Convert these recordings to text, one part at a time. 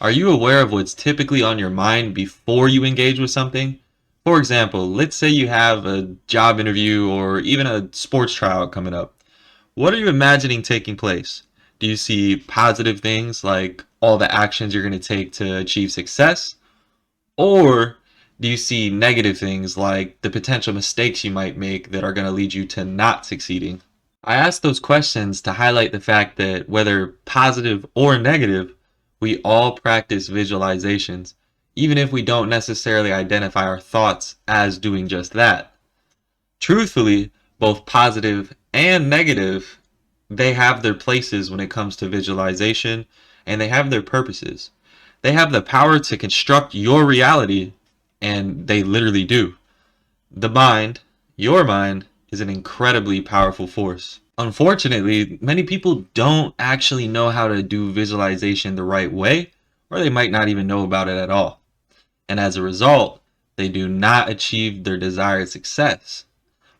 Are you aware of what's typically on your mind before you engage with something? For example, let's say you have a job interview or even a sports tryout coming up. What are you imagining taking place? Do you see positive things like all the actions you're going to take to achieve success? Or do you see negative things like the potential mistakes you might make that are going to lead you to not succeeding? I ask those questions to highlight the fact that whether positive or negative, we all practice visualizations, even if we don't necessarily identify our thoughts as doing just that. Truthfully, both positive and negative, they have their places when it comes to visualization, and they have their purposes. They have the power to construct your reality, and they literally do. The mind, your mind, is an incredibly powerful force. Unfortunately, many people don't actually know how to do visualization the right way, or they might not even know about it at all. And as a result, they do not achieve their desired success.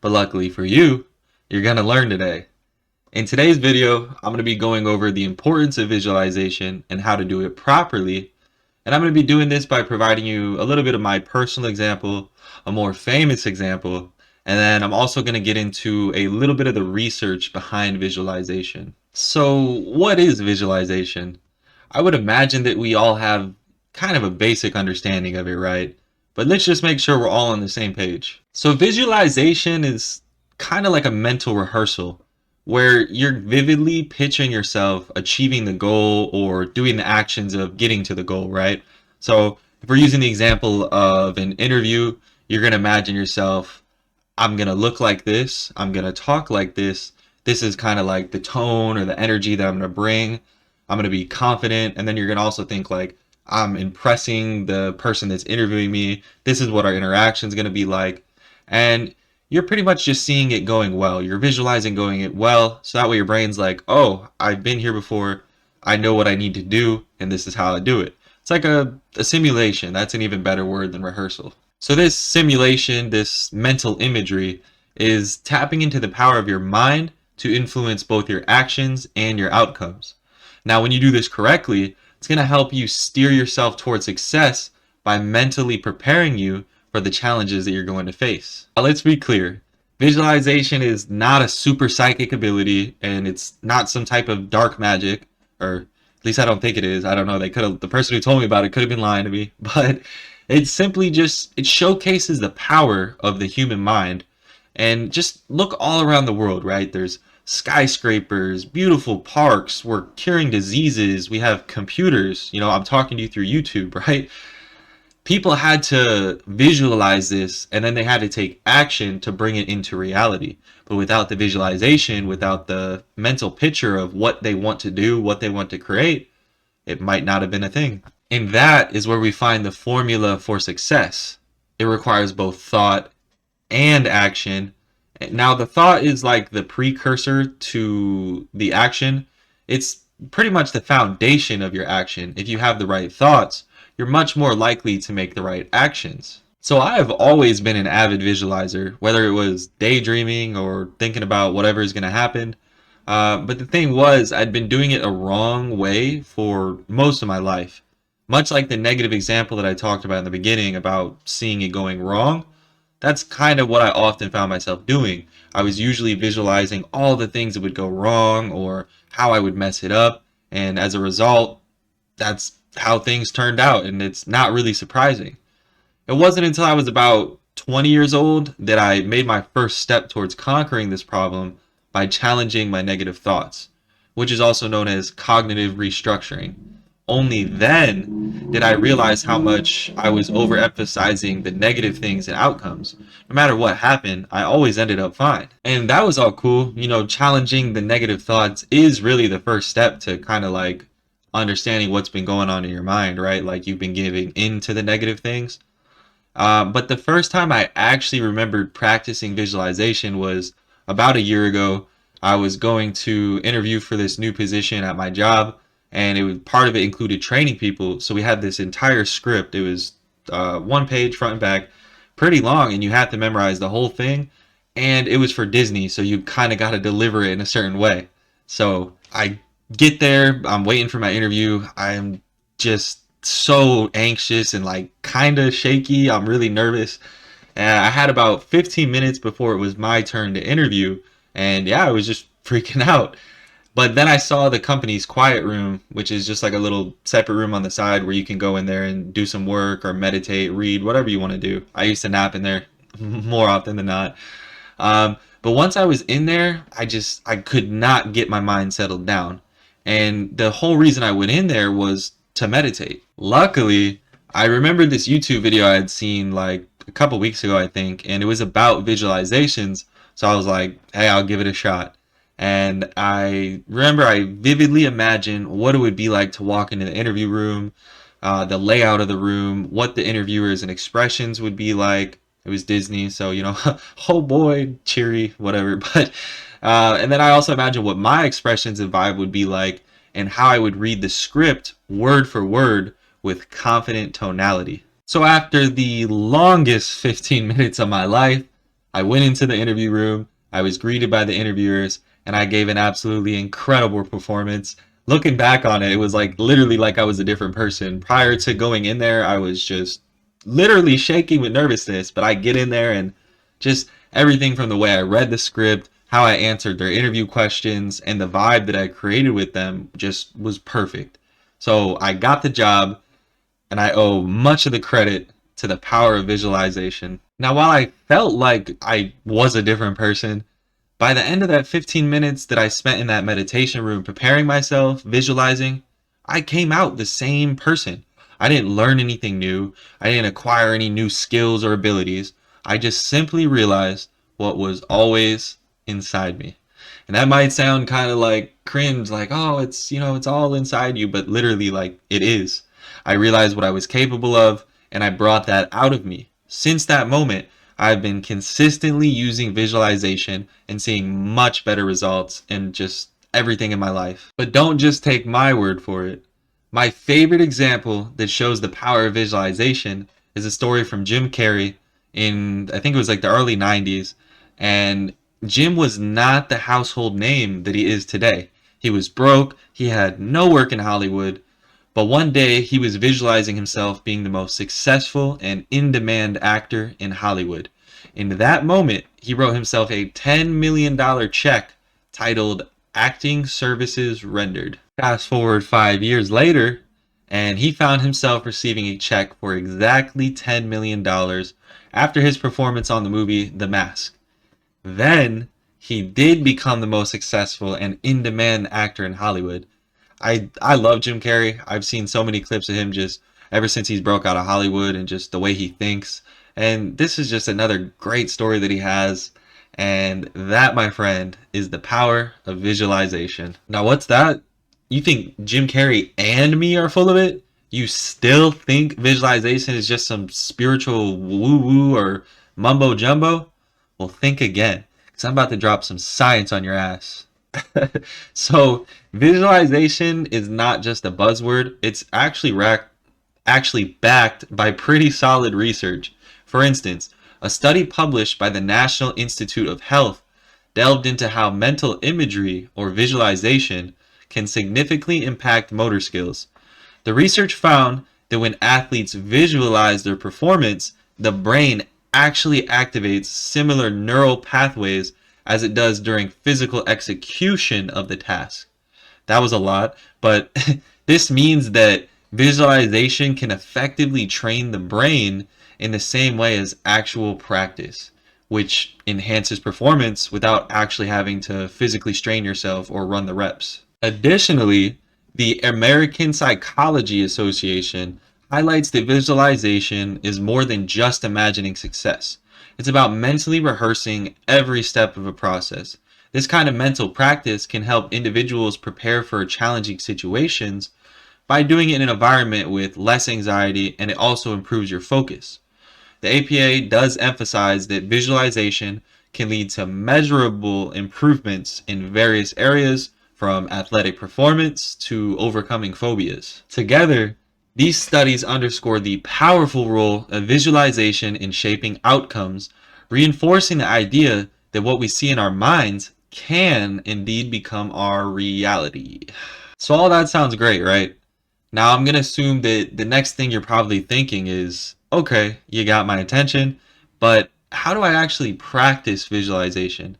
But luckily for you, you're going to learn today. In today's video, I'm going to be going over the importance of visualization and how to do it properly. And I'm going to be doing this by providing you a little bit of my personal example, a more famous example, and then I'm also going to get into a little bit of the research behind visualization. So, what is visualization? I would imagine that we all have kind of a basic understanding of it, right? But let's just make sure we're all on the same page. So, visualization is kind of like a mental rehearsal where you're vividly picturing yourself achieving the goal or doing the actions of getting to the goal, right? So, if we're using the example of an interview, you're going to imagine yourself, I'm going to look like this, I'm going to talk like this. This is kind of like the tone or the energy that I'm going to bring. I'm going to be confident. And then you're going to also think like, I'm impressing the person that's interviewing me. This is what our interaction is going to be like. And you're pretty much just seeing it going well. You're visualizing going it well. So that way your brain's like, oh, I've been here before. I know what I need to do. And this is how I do it. It's like a simulation. That's an even better word than rehearsal. So this simulation, this mental imagery, is tapping into the power of your mind to influence both your actions and your outcomes. Now, when you do this correctly, it's going to help you steer yourself towards success by mentally preparing you for the challenges that you're going to face. Now, let's be clear. Visualization is not a super psychic ability, and it's not some type of dark magic, or at least I don't think it is. I don't know. The person who told me about it could have been lying to me, but it's simply just, it showcases the power of the human mind. And just look all around the world, right? There's skyscrapers, beautiful parks, we're curing diseases, we have computers. I'm talking to you through YouTube, right? People had to visualize this and then they had to take action to bring it into reality. But without the visualization, without the mental picture of what they want to do, what they want to create, it might not have been a thing. And that is where we find the formula for success. It requires both thought and action. Now, the thought is like the precursor to the action. It's pretty much the foundation of your action. If you have the right thoughts, you're much more likely to make the right actions. So I have always been an avid visualizer, whether it was daydreaming or thinking about whatever is going to happen. But the thing was, I'd been doing it a wrong way for most of my life. Much like the negative example that I talked about in the beginning about seeing it going wrong, that's kind of what I often found myself doing. I was usually visualizing all the things that would go wrong or how I would mess it up. And as a result, that's how things turned out. And it's not really surprising. It wasn't until I was about 20 years old that I made my first step towards conquering this problem by challenging my negative thoughts, which is also known as cognitive restructuring. Only then did I realize how much I was overemphasizing the negative things and outcomes. No matter what happened, I always ended up fine. And that was all cool. Challenging the negative thoughts is really the first step to kind of like understanding what's been going on in your mind, right? Like you've been giving into the negative things. But the first time I actually remembered practicing visualization was about a year ago. I was going to interview for this new position at my job, and part of it included training people. So we had this entire script. It was one page, front and back, pretty long, and you had to memorize the whole thing. And it was for Disney, so you kind of got to deliver it in a certain way. So I get there, I'm waiting for my interview. I'm just so anxious and like kind of shaky. I'm really nervous. And I had about 15 minutes before it was my turn to interview. And yeah, I was just freaking out. But then I saw the company's quiet room, which is just like a little separate room on the side where you can go in there and do some work or meditate, read, whatever you want to do. I used to nap in there more often than not. But once I was in there, I could not get my mind settled down. And the whole reason I went in there was to meditate. Luckily, I remembered this YouTube video I had seen like a couple weeks ago, I think, and it was about visualizations. So I was like, hey, I'll give it a shot. And I remember I vividly imagined what it would be like to walk into the interview room, the layout of the room, what the interviewers and expressions would be like. It was Disney, so oh boy, cheery, whatever. But and then I also imagined what my expressions and vibe would be like, and how I would read the script word for word with confident tonality. So after the longest 15 minutes of my life, I went into the interview room. I was greeted by the interviewers, and I gave an absolutely incredible performance. Looking back on it, it was like literally like I was a different person. Prior to going in there, I was just literally shaking with nervousness, but I get in there and just everything from the way I read the script, how I answered their interview questions, and the vibe that I created with them just was perfect. So I got the job, and I owe much of the credit to the power of visualization. Now, while I felt like I was a different person, by the end of that 15 minutes that I spent in that meditation room preparing myself, visualizing, I came out the same person. I didn't learn anything new. I didn't acquire any new skills or abilities. I just simply realized what was always inside me. And that might sound kind of like cringe, like, oh, it's all inside you, but literally, like, it is. I realized what I was capable of, and I brought that out of me. Since that moment, I've been consistently using visualization and seeing much better results in just everything in my life. But don't just take my word for it. My favorite example that shows the power of visualization is a story from Jim Carrey in, I think it was like the early 90s. And Jim was not the household name that he is today. He was broke, he had no work in Hollywood, but one day he was visualizing himself being the most successful and in-demand actor in Hollywood. In that moment, he wrote himself a $10 million check titled Acting Services Rendered. Fast forward 5 years later, and he found himself receiving a check for exactly $10 million after his performance on the movie The Mask. Then he did become the most successful and in-demand actor in Hollywood. I love Jim Carrey. I've seen so many clips of him just ever since he's broke out of Hollywood and just the way he thinks. And this is just another great story that he has. And that, my friend, is the power of visualization. Now, what's that? You think Jim Carrey and me are full of it? You still think visualization is just some spiritual woo-woo or mumbo jumbo? Well, think again, because I'm about to drop some science on your ass. So visualization is not just a buzzword, it's actually backed by pretty solid research. For instance, a study published by the National Institute of Health delved into how mental imagery or visualization can significantly impact motor skills. The research found that when athletes visualize their performance, the brain actually activates similar neural pathways as it does during physical execution of the task. That was a lot, but this means that visualization can effectively train the brain in the same way as actual practice, which enhances performance without actually having to physically strain yourself or run the reps. Additionally, the American Psychology Association highlights that visualization is more than just imagining success. It's about mentally rehearsing every step of a process. This kind of mental practice can help individuals prepare for challenging situations by doing it in an environment with less anxiety, and it also improves your focus. The APA does emphasize that visualization can lead to measurable improvements in various areas, from athletic performance to overcoming phobias. Together, these studies underscore the powerful role of visualization in shaping outcomes, reinforcing the idea that what we see in our minds can indeed become our reality. So all that sounds great, right? Now, I'm going to assume that the next thing you're probably thinking is, okay, you got my attention, but how do I actually practice visualization?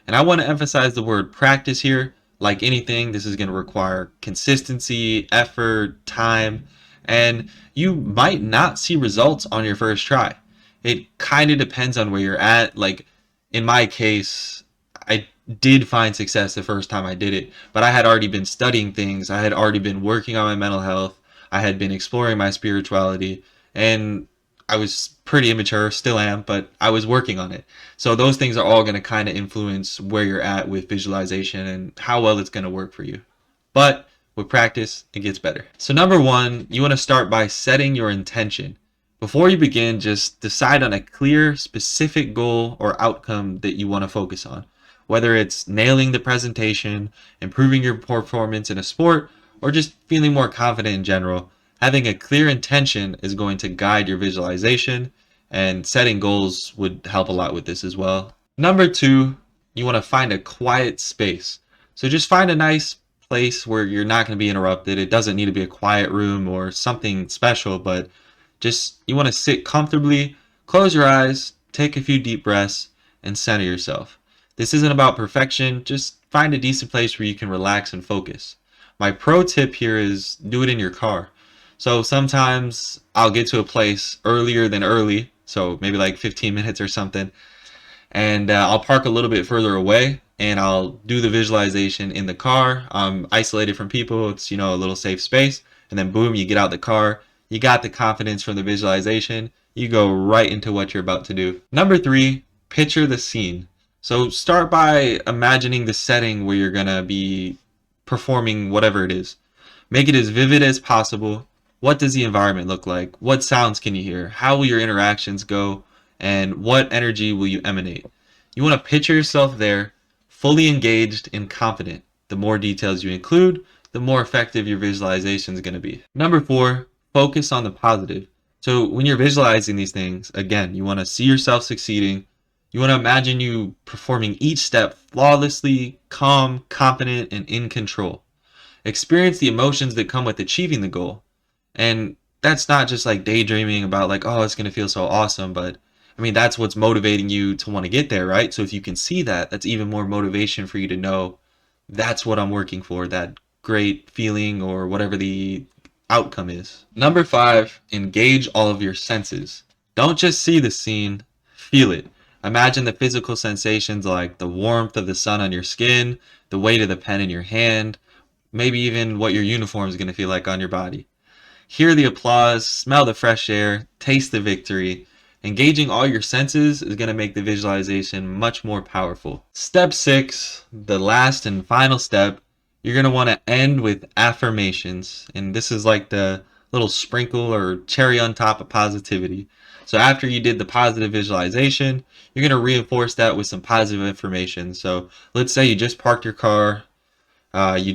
And I want to emphasize the word practice here. Like anything, this is going to require consistency, effort, time, and you might not see results on your first try. It kind of depends on where you're at. Like in my case, I did find success the first time I did it, but I had already been studying things. I had already been working on my mental health. I had been exploring my spirituality, and I was pretty immature, still am, but I was working on it. So those things are all going to kind of influence where you're at with visualization and how well it's going to work for you. But with practice, it gets better. So number one, you want to start by setting your intention. Before you begin, just decide on a clear, specific goal or outcome that you want to focus on. Whether it's nailing the presentation, improving your performance in a sport, or just feeling more confident in general, having a clear intention is going to guide your visualization, and setting goals would help a lot with this as well. Number two, you want to find a quiet space. So just find a nice place where you're not going to be interrupted. It doesn't need to be a quiet room or something special, but just you want to sit comfortably, close your eyes, take a few deep breaths, and center yourself. This isn't about perfection, just find a decent place where you can relax and focus. My pro tip here is do it in your car. So sometimes I'll get to a place earlier than early, so maybe like 15 minutes or something, and I'll park a little bit further away and I'll do the visualization in the car. I'm isolated from people. It's, a little safe space. And then boom, you get out the car. You got the confidence from the visualization. You go right into what you're about to do. Number three, picture the scene. So start by imagining the setting where you're going to be performing whatever it is. Make it as vivid as possible. What does the environment look like? What sounds can you hear? How will your interactions go? And what energy will you emanate? You want to picture yourself there, fully engaged and confident. The more details you include, the more effective your visualization is going to be. Number four, focus on the positive. So when you're visualizing these things, again, you want to see yourself succeeding. You want to imagine you performing each step flawlessly, calm, confident, and in control. Experience the emotions that come with achieving the goal. And that's not just like daydreaming about like, oh, it's going to feel so awesome, but I mean, that's what's motivating you to want to get there, right? So if you can see that, that's even more motivation for you to know that's what I'm working for, that great feeling or whatever the outcome is. Number five, engage all of your senses. Don't just see the scene, feel it. Imagine the physical sensations like the warmth of the sun on your skin, the weight of the pen in your hand, maybe even what your uniform is going to feel like on your body. Hear the applause, smell the fresh air, taste the victory. Engaging all your senses is going to make the visualization much more powerful. Step six, the last and final step, you're going to want to end with affirmations. And this is like the little sprinkle or cherry on top of positivity. So after you did the positive visualization, you're going to reinforce that with some positive information. So let's say you just parked your car, you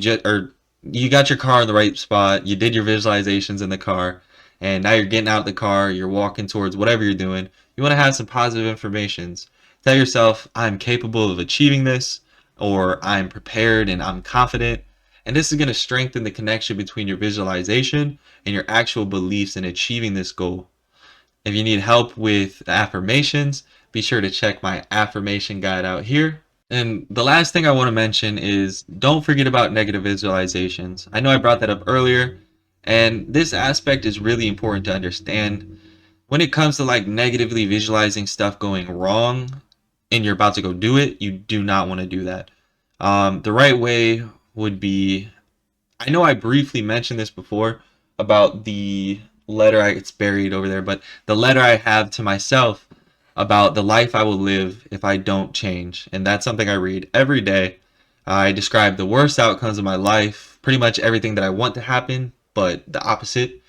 got your car in the right spot, you did your visualizations in the car, and now you're getting out of the car, you're walking towards whatever you're doing. You want to have some positive informations. Tell yourself, I'm capable of achieving this, or I'm prepared and I'm confident. And this is going to strengthen the connection between your visualization and your actual beliefs in achieving this goal. If you need help with the affirmations, be sure to check my affirmation guide out here. And the last thing I want to mention is don't forget about negative visualizations. I know I brought that up earlier, and this aspect is really important to understand. When it comes to like negatively visualizing stuff going wrong and you're about to go do it, you do not want to do that. The right way would be, I know I briefly mentioned this before about the letter it's buried over there, but the letter I have to myself about the life I will live if I don't change. And that's something I read every day. I describe the worst outcomes of my life, pretty much everything that I want to happen, but the opposite.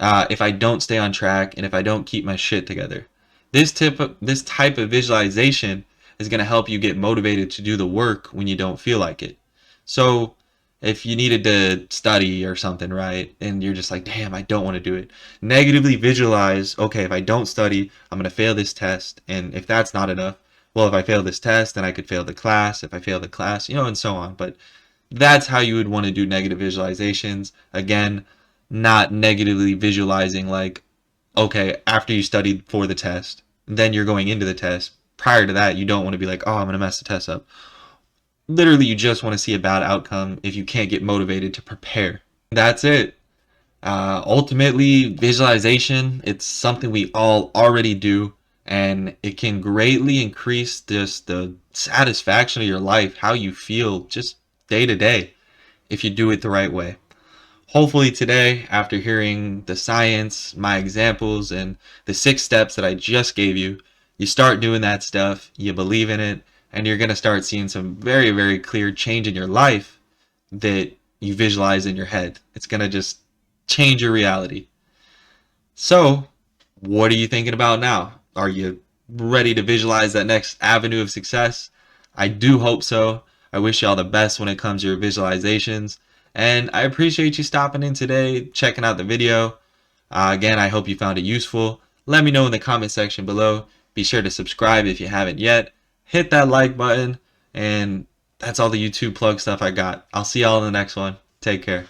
If I don't stay on track and if I don't keep my shit together. This type of visualization is going to help you get motivated to do the work when you don't feel like it. So if you needed to study or something, right, and you're just like, damn, I don't want to do it, negatively visualize, okay, if I don't study, I'm going to fail this test. And if that's not enough, well, if I fail this test, then I could fail the class. If I fail the class, and so on. But that's how you would want to do negative visualizations. Again, not negatively visualizing like, okay, after you studied for the test, then you're going into the test. Prior to that, you don't want to be like, oh, I'm going to mess the test up. Literally, you just want to see a bad outcome if you can't get motivated to prepare. That's it. Ultimately, visualization, it's something we all already do, and it can greatly increase just the satisfaction of your life, how you feel just day to day if you do it the right way. Hopefully today, after hearing the science, my examples, and the 6 steps that I just gave you, you start doing that stuff, you believe in it, and you're going to start seeing some very, very clear change in your life that you visualize in your head. It's going to just change your reality. So, what are you thinking about now? Are you ready to visualize that next avenue of success? I do hope so. I wish you all the best when it comes to your visualizations. And I appreciate you stopping in today, checking out the video. Again, I hope you found it useful. Let me know in the comment section below. Be sure to subscribe if you haven't yet. Hit that like button. And that's all the YouTube plug stuff I got. I'll see y'all in the next one. Take care.